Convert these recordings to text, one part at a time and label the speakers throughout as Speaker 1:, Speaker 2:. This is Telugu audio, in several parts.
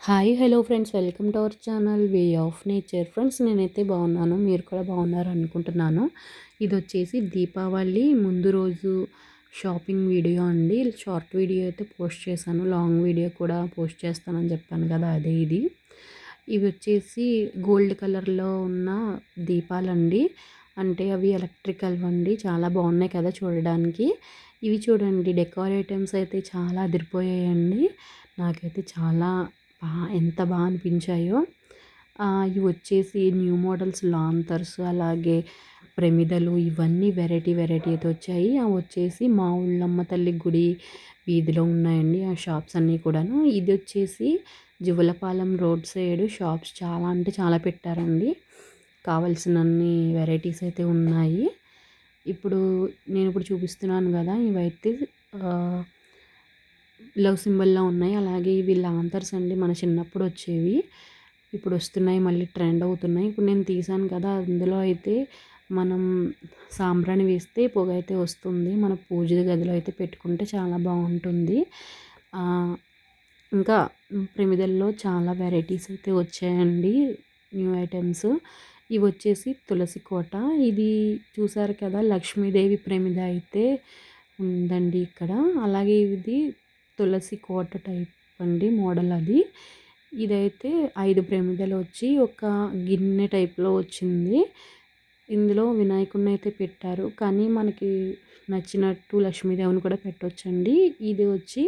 Speaker 1: Hi hello friends, welcome to our channel way of nature. Friends, నేనైతే బాగున్నాను, మీరు కూడా బాగున్నారు అనుకుంటున్నాను. ఇది వచ్చేసి దీపావళి ముందు రోజు షాపింగ్ వీడియో అండి. షార్ట్ వీడియో అయితే పోస్ట్ చేశాను, లాంగ్ వీడియో కూడా పోస్ట్ చేస్తానని చెప్పాను కదా, అదే ఇది. ఇవి వచ్చేసి గోల్డ్ కలర్లో ఉన్న దీపాలండి. అంటే అవి ఎలక్ట్రికల్ అండి, చాలా బాగున్నాయి కదా చూడడానికి. ఇవి చూడండి, డెకోర్ ఐటమ్స్ అయితే చాలా అదిరిపోయాయండి. నాకైతే చాలా ఎంత బాగా అనిపించాయో. ఇవి వచ్చేసి న్యూ మోడల్స్ లాంతర్స్, అలాగే ప్రమిదలు, ఇవన్నీ వెరైటీ వెరైటీ అయితే వచ్చాయి. అవి వచ్చేసి మా ఊళ్ళమ్మ తల్లి గుడి వీధిలో ఉన్నాయండి ఆ షాప్స్ అన్నీ కూడాను. ఇది వచ్చేసి జువలపాలెం రోడ్ సైడ్ షాప్స్, చాలా అంటే చాలా పెట్టారండి. కావలసినన్ని వెరైటీస్ అయితే ఉన్నాయి. నేను ఇప్పుడు చూపిస్తున్నాను కదా, ఇవైతే లవ్ సింబల్‌లా ఉన్నాయి. అలాగే ఇవి లాంతర్స్ అండి, మన చిన్నప్పుడు వచ్చేవి. ఇప్పుడు వస్తున్నాయి, మళ్ళీ ట్రెండ్ అవుతున్నాయి. ఇప్పుడు నేను తీశాను కదా, అందులో అయితే మనం సాంబ్రాణి వేస్తే పొగ అయితే వస్తుంది. మన పూజ గదిలో అయితే పెట్టుకుంటే చాలా బాగుంటుంది. ఇంకా ప్రమిదల్లో చాలా వెరైటీస్ అయితే వచ్చాయండి, న్యూ ఐటమ్స్. ఇవి వచ్చేసి తులసి కోట. ఇది చూసారు కదా, లక్ష్మీదేవి ప్రమిద అయితే ఉందండి ఇక్కడ. అలాగే ఇది తులసి కోట టైప్ అండి, మోడల్ అది. ఇదైతే 5 ప్రమిదలు వచ్చి ఒక గిన్నె టైప్లో వచ్చింది. ఇందులో వినాయకుడిని అయితే పెట్టారు, కానీ మనకి నచ్చినట్టు లక్ష్మీదేవిని కూడా పెట్టొచ్చండి. ఇది వచ్చి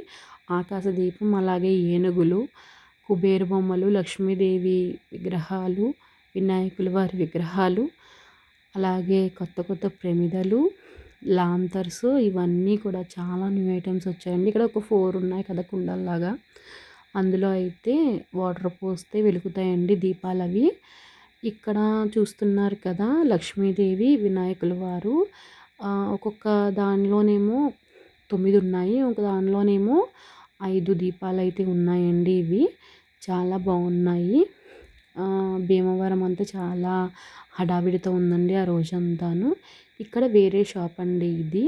Speaker 1: ఆకాశ దీపం, అలాగే ఏనుగులు, కుబేర బొమ్మలు, లక్ష్మీదేవి విగ్రహాలు, వినాయకుల వారి విగ్రహాలు, అలాగే కొత్త కొత్త ప్రమిదలు, లాంతర్స్, ఇవన్నీ కూడా చాలా న్యూ ఐటమ్స్ వచ్చాయండి. ఇక్కడ ఒక 4 ఉన్నాయి కదా కుండల్లాగా, అందులో అయితే వాటర్ పోస్తే వెలుగుతాయండి దీపాలు అవి. ఇక్కడ చూస్తున్నారు కదా, లక్ష్మీదేవి, వినాయకుల వారు. ఒక్కొక్క దానిలోనేమో 9 ఉన్నాయి, ఒక దానిలోనేమో 5 దీపాలు అయితే ఉన్నాయండి. ఇవి చాలా బాగున్నాయి. భీమవరం అంతా చాలా హడావిడితో ఉందండి ఆ రోజంతాను. ఇక్కడ వేరే షాప్ అండి ఇది.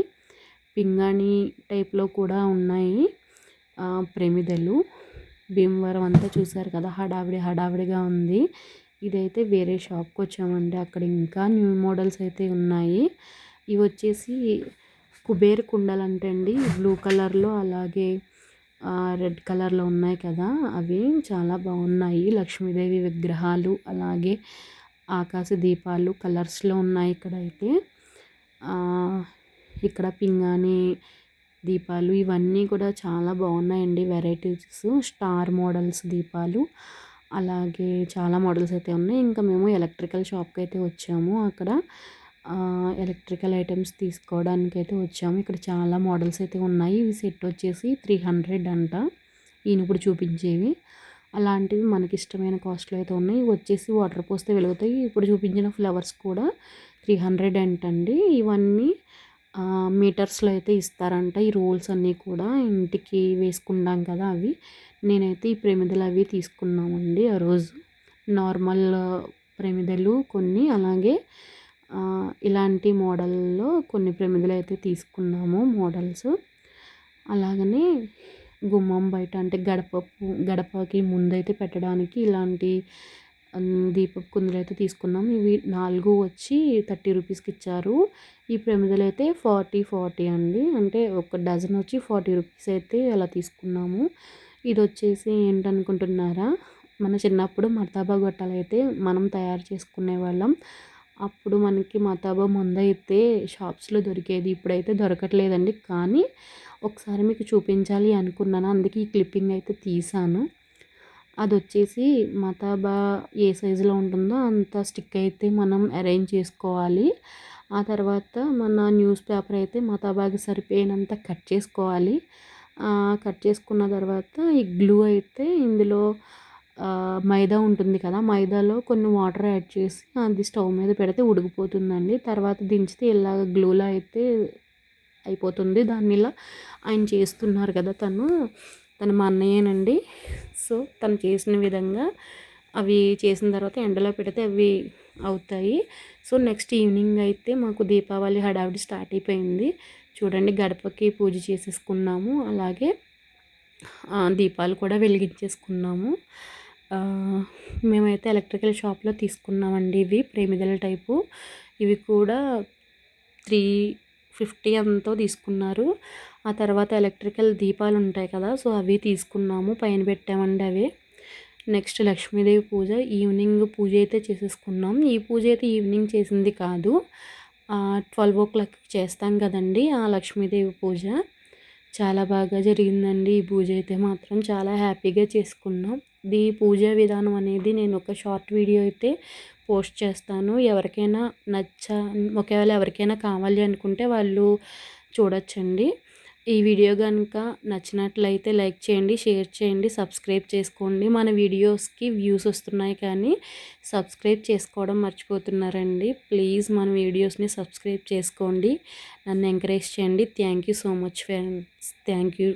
Speaker 1: పింగాణి టైప్లో కూడా ఉన్నాయి ప్రమిదలు. భీమవరం అంతా చూసారు కదా, హడావిడిగా ఉంది. ఇదైతే వేరే షాప్కి వచ్చామండి, అక్కడ ఇంకా న్యూ మోడల్స్ అయితే ఉన్నాయి. ఇవి వచ్చేసి కుబేర కుండలు అంటండి, బ్లూ కలర్లో అలాగే రెడ్ కలర్లో ఉన్నాయి కదా, అవి చాలా బాగున్నాయి. లక్ష్మీదేవి విగ్రహాలు, అలాగే ఆకాశ దీపాలు కలర్స్లో ఉన్నాయి ఇక్కడైతే. ఇక్కడ పింగాణి దీపాలు, ఇవన్నీ కూడా చాలా బాగున్నాయండి వెరైటీస్. స్టార్ మోడల్స్ దీపాలు, అలాగే చాలా మోడల్స్ అయితే ఉన్నాయి. ఇంకా మేము ఎలక్ట్రికల్ షాప్కి అయితే వచ్చాము. అక్కడ ఎలక్ట్రికల్ ఐటమ్స్ తీసుకోవడానికి అయితే వచ్చాము. ఇక్కడ చాలా మోడల్స్ అయితే ఉన్నాయి. ఇవి సెట్ వచ్చేసి 300 అంట, ఈయన ఇప్పుడు చూపించేవి. అలాంటివి మనకి ఇష్టమైన కాస్ట్లో అయితే ఉన్నాయి. ఇవి వచ్చేసి వాటర్ పోస్తే వెలుగుతాయి. ఇప్పుడు చూపించిన ఫ్లవర్స్ కూడా 300 అంటండి. ఇవన్నీ మీటర్స్లో అయితే ఇస్తారంట. ఈ రోల్స్ అన్నీ కూడా ఇంటికి వేసుకుంటాం కదా అవి. నేనైతే ఈ ప్రమిదలు అవి తీసుకున్నామండి ఆ రోజు. నార్మల్ ప్రమిదలు కొన్ని, అలాగే ఇలాంటి మోడల్లో కొన్ని ప్రమిదలు అయితే తీసుకున్నాము మోడల్స్. అలాగనే గుమ్మం బయట, అంటే గడపకి ముందైతే పెట్టడానికి ఇలాంటి దీపపు కుందులు అయితే తీసుకున్నాం. ఇవి 4 వచ్చి 30 రూపీస్కి ఇచ్చారు. ఈ ప్రమిదలు అయితే 40 అండి, అంటే ఒక డజన్ వచ్చి 40 రూపీస్ అయితే అలా తీసుకున్నాము. ఇది వచ్చేసి ఏంటనుకుంటున్నారా, మన చిన్నప్పుడు మతాబా గొట్టాలు అయితే మనం తయారు చేసుకునే వాళ్ళం. అప్పుడు మనకి మతాబా ముందైతే షాప్స్లో దొరికేది, ఇప్పుడైతే దొరకట్లేదండి. కానీ ఒకసారి మీకు చూపించాలి అనుకున్నాను, అందుకే ఈ క్లిప్పింగ్ అయితే తీసాను. అది వచ్చేసి మతాబా ఏ సైజులో ఉంటుందో అంత స్టిక్ అయితే మనం అరేంజ్ చేసుకోవాలి. ఆ తర్వాత మన న్యూస్ పేపర్ అయితే మతాబాకి సరిపోయినంత కట్ చేసుకోవాలి. కట్ చేసుకున్న తర్వాత ఈ గ్లూ అయితే ఇందులో మైదా ఉంటుంది కదా, మైదాలో కొన్ని వాటర్ యాడ్ చేసి అది స్టవ్ మీద పెడితే ఉడికిపోతుందండి. తర్వాత దించితే ఇలాగ గ్లూలా అయితే అయిపోతుంది. దాన్ని ఇలా ఆయన చేస్తున్నారు కదా, తను మా అన్నయ్యేనండి. సో తను చేసిన విధంగా అవి చేసిన తర్వాత ఎండలో పెడితే అవి అవుతాయి. సో నెక్స్ట్ ఈవినింగ్ అయితే మాకు దీపావళి హడావిడి స్టార్ట్ అయిపోయింది. చూడండి, గడపకి పూజ చేసేసుకున్నాము. అలాగే దీపాలు కూడా వెలిగించేసుకున్నాము. మేమైతే ఎలక్ట్రికల్ షాప్‌లో తీసుకున్నామండి ఇవి ప్రమిదల టైపు. ఇవి కూడా 350 ఎంతో తీసుకున్నారు. ఆ తర్వాత ఎలక్ట్రికల్ దీపాలుంటాయి కదా! సో, అవి తీసుకున్నాము. పైన పెట్టామండి అవి. నెక్స్ట్ లక్ష్మీదేవి పూజ. ఈవినింగ్ పూజ అయితే చేసేసుకున్నాం. ఈ పూజ అయితే ఈవినింగ్ చేసింది కాదు. 12:00 చేస్తాం కదండీ! ఆ లక్ష్మీదేవి పూజ. చాలా బాగా జరిగిందండి ఈ పూజ అయితే మాత్రం. చాలా హ్యాపీగా చేసుకున్నాం. ఈ పూజా విధానం అనేది నేను ఒక షార్ట్ వీడియో అయితే పోస్ట్ చేస్తాను. ఎవరికైనా ఒకవేళ ఎవరికైనా కావాలి అనుకుంటే వాళ్ళు చూడొచ్చండి. ఈ వీడియో గనుక నచ్చినట్లయితే లైక్ చేయండి, షేర్ చేయండి, సబ్స్క్రైబ్ చేసుకోండి. మన వీడియోస్‌కి వ్యూస్ వస్తున్నాయి కానీ సబ్స్క్రైబ్ చేసుకోవడం మర్చిపోతున్నారండి. ప్లీజ్ మన వీడియోస్‌ని సబ్స్క్రైబ్ చేసుకోండి. నన్ను ఎంకరేజ్ చేయండి. Thank you so much friends. Thank you.